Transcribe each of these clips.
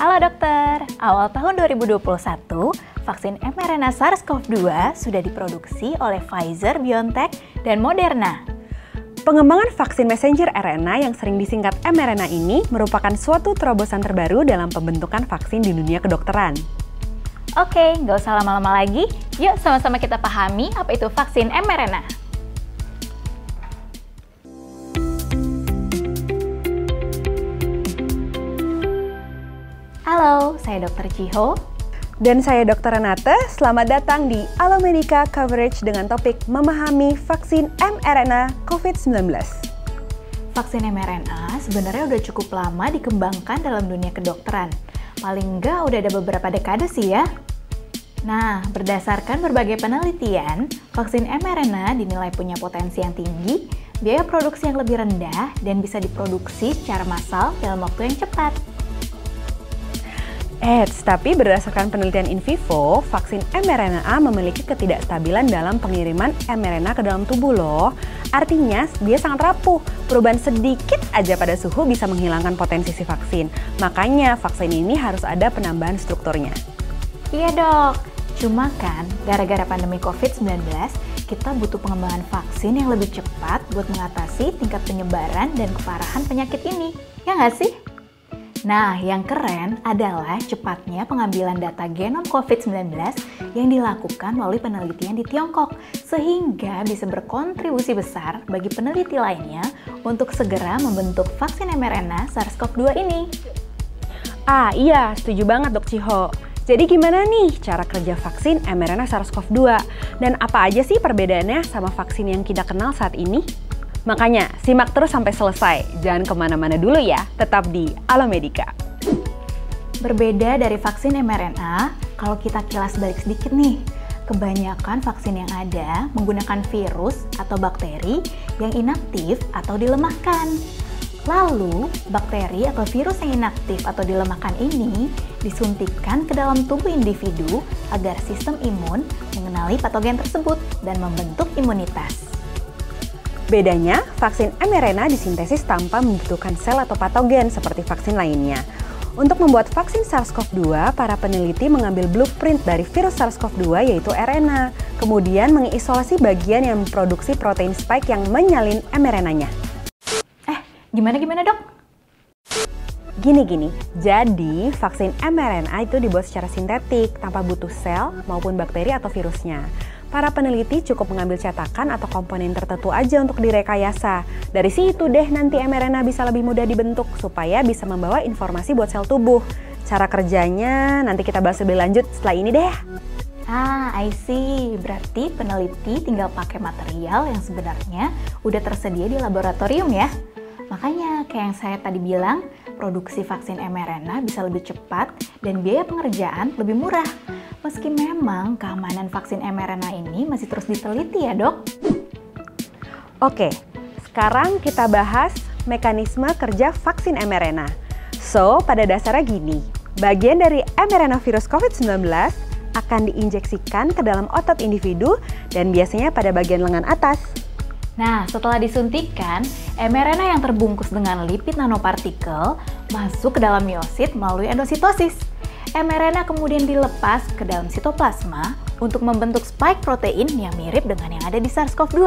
Halo dokter, awal tahun 2021, vaksin mRNA SARS-CoV-2 sudah diproduksi oleh Pfizer, BioNTech, dan Moderna. Pengembangan vaksin messenger RNA yang sering disingkat mRNA ini merupakan suatu terobosan terbaru dalam pembentukan vaksin di dunia kedokteran. Oke, nggak usah lama-lama lagi, yuk sama-sama kita pahami apa itu vaksin mRNA. Halo, saya Dr. Chiho. Dan saya Dr. Renate, selamat datang di Alomedica Coverage dengan topik memahami vaksin mRNA COVID-19. Vaksin mRNA sebenarnya udah cukup lama dikembangkan dalam dunia kedokteran. Paling enggak udah ada beberapa dekade sih ya. Nah, berdasarkan berbagai penelitian, vaksin mRNA dinilai punya potensi yang tinggi, biaya produksi yang lebih rendah, dan bisa diproduksi secara massal dalam waktu yang cepat. Tapi berdasarkan penelitian in vivo, vaksin mRNA memiliki ketidakstabilan dalam pengiriman mRNA ke dalam tubuh loh. Artinya, dia sangat rapuh. Perubahan sedikit aja pada suhu bisa menghilangkan potensi si vaksin. Makanya, vaksin ini harus ada penambahan strukturnya. Iya dok, cuma kan gara-gara pandemi COVID-19, kita butuh pengembangan vaksin yang lebih cepat buat mengatasi tingkat penyebaran dan keparahan penyakit ini. Ya nggak sih? Nah, yang keren adalah cepatnya pengambilan data genom COVID-19 yang dilakukan melalui penelitian di Tiongkok, sehingga bisa berkontribusi besar bagi peneliti lainnya untuk segera membentuk vaksin mRNA SARS-CoV-2 ini. Iya, setuju banget Dok Chiho. Jadi gimana nih cara kerja vaksin mRNA SARS-CoV-2? Dan apa aja sih perbedaannya sama vaksin yang kita kenal saat ini? Makanya, simak terus sampai selesai. Jangan kemana-mana dulu ya, tetap di Alomedica. Berbeda dari vaksin mRNA, kalau kita kilas balik sedikit nih, kebanyakan vaksin yang ada menggunakan virus atau bakteri yang inaktif atau dilemahkan. Lalu, bakteri atau virus yang inaktif atau dilemahkan ini disuntikkan ke dalam tubuh individu agar sistem imun mengenali patogen tersebut dan membentuk imunitas. Bedanya, vaksin mRNA disintesis tanpa membutuhkan sel atau patogen seperti vaksin lainnya. Untuk membuat vaksin SARS-CoV-2, para peneliti mengambil blueprint dari virus SARS-CoV-2 yaitu RNA, kemudian mengisolasi bagian yang memproduksi protein spike yang menyalin mRNA-nya. Gimana dok? Gini, jadi vaksin mRNA itu dibuat secara sintetik tanpa butuh sel maupun bakteri atau virusnya. Para peneliti cukup mengambil cetakan atau komponen tertentu aja untuk direkayasa. Dari situ deh nanti mRNA bisa lebih mudah dibentuk supaya bisa membawa informasi buat sel tubuh. Cara kerjanya nanti kita bahas lebih lanjut setelah ini deh. I see. Berarti peneliti tinggal pakai material yang sebenarnya udah tersedia di laboratorium ya. Makanya kayak yang saya tadi bilang, produksi vaksin mRNA bisa lebih cepat dan biaya pengerjaan lebih murah. Meski memang keamanan vaksin mRNA ini masih terus diteliti ya dok. Oke, sekarang kita bahas mekanisme kerja vaksin mRNA. Pada dasarnya gini, bagian dari mRNA virus COVID-19 akan diinjeksikan ke dalam otot individu dan biasanya pada bagian lengan atas. Nah, setelah disuntikan, mRNA yang terbungkus dengan lipid nanopartikel masuk ke dalam miosit melalui endositosis. mRNA kemudian dilepas ke dalam sitoplasma untuk membentuk spike protein yang mirip dengan yang ada di SARS-CoV-2,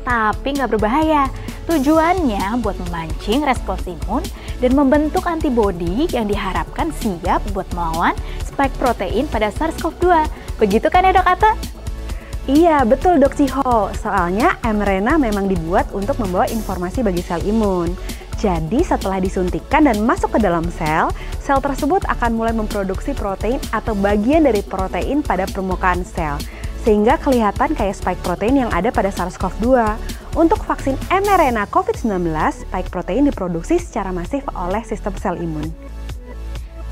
tapi nggak berbahaya. Tujuannya buat memancing respons imun dan membentuk antibodi yang diharapkan siap buat melawan spike protein pada SARS-CoV-2. Begitu kan ya dok Ata? Iya, betul Dok Chiho. Soalnya mRNA memang dibuat untuk membawa informasi bagi sel imun. Jadi setelah disuntikan dan masuk ke dalam sel tersebut akan mulai memproduksi protein atau bagian dari protein pada permukaan sel. Sehingga kelihatan kayak spike protein yang ada pada SARS-CoV-2. Untuk vaksin mRNA COVID-19, spike protein diproduksi secara masif oleh sistem sel imun.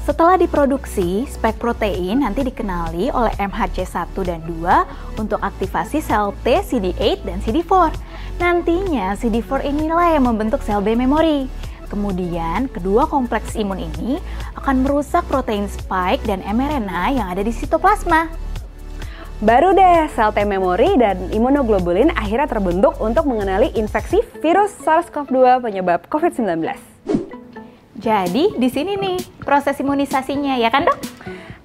Setelah diproduksi, spike protein nanti dikenali oleh MHC1 dan 2 untuk aktivasi sel T, CD8, dan CD4. Nantinya CD4 inilah yang membentuk sel B memori. Kemudian, kedua kompleks imun ini akan merusak protein spike dan mRNA yang ada di sitoplasma. Baru deh sel T memori dan imunoglobulin akhirnya terbentuk untuk mengenali infeksi virus SARS-CoV-2 penyebab COVID-19. Jadi di sini nih proses imunisasinya ya kan dok?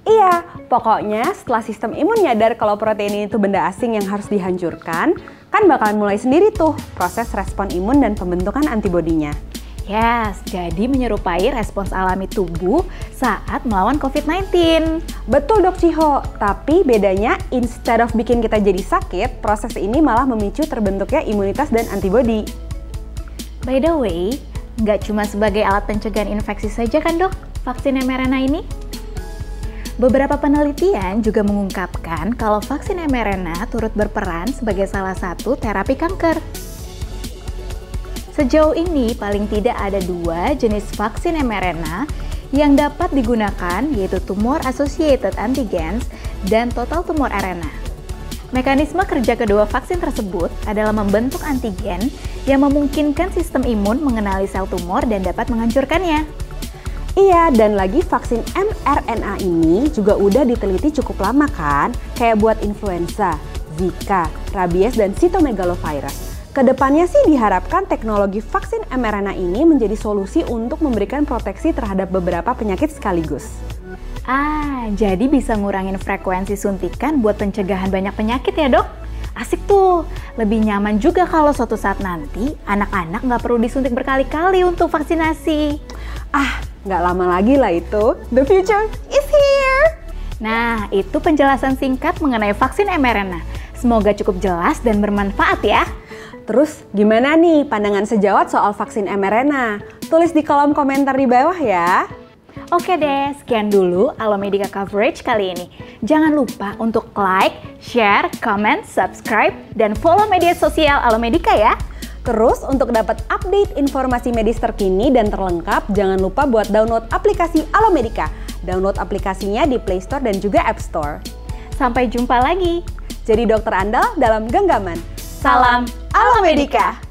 Iya, pokoknya setelah sistem imun nyadar kalau protein ini tuh benda asing yang harus dihancurkan, kan bakalan mulai sendiri tuh proses respon imun dan pembentukan antibodinya. Yes, jadi menyerupai respons alami tubuh saat melawan COVID-19. Betul Dok Ciho, tapi bedanya instead of bikin kita jadi sakit, proses ini malah memicu terbentuknya imunitas dan antibodi. By the way, nggak cuma sebagai alat pencegahan infeksi saja kan dok, vaksin mRNA ini? Beberapa penelitian juga mengungkapkan kalau vaksin mRNA turut berperan sebagai salah satu terapi kanker. Sejauh ini paling tidak ada 2 jenis vaksin mRNA yang dapat digunakan, yaitu Tumor Associated Antigens dan Total Tumor RNA. Mekanisme kerja kedua vaksin tersebut adalah membentuk antigen yang memungkinkan sistem imun mengenali sel tumor dan dapat menghancurkannya. Iya, dan lagi vaksin mRNA ini juga udah diteliti cukup lama kan, kayak buat influenza, Zika, rabies, dan cytomegalovirus. Kedepannya sih diharapkan teknologi vaksin mRNA ini menjadi solusi untuk memberikan proteksi terhadap beberapa penyakit sekaligus. Jadi bisa ngurangin frekuensi suntikan buat pencegahan banyak penyakit ya dok? Asik tuh, lebih nyaman juga kalau suatu saat nanti anak-anak nggak perlu disuntik berkali-kali untuk vaksinasi. Nggak lama lagi lah itu, the future is here! Nah, itu penjelasan singkat mengenai vaksin mRNA. Semoga cukup jelas dan bermanfaat ya. Terus gimana nih pandangan sejawat soal vaksin mRNA? Tulis di kolom komentar di bawah ya. Oke deh, sekian dulu Alomedica coverage kali ini. Jangan lupa untuk like, share, comment, subscribe, dan follow media sosial Alomedica ya. Terus untuk dapat update informasi medis terkini dan terlengkap, jangan lupa buat download aplikasi Alomedica. Download aplikasinya di Play Store dan juga App Store. Sampai jumpa lagi. Jadi dokter andal dalam genggaman. Salam Alomedica.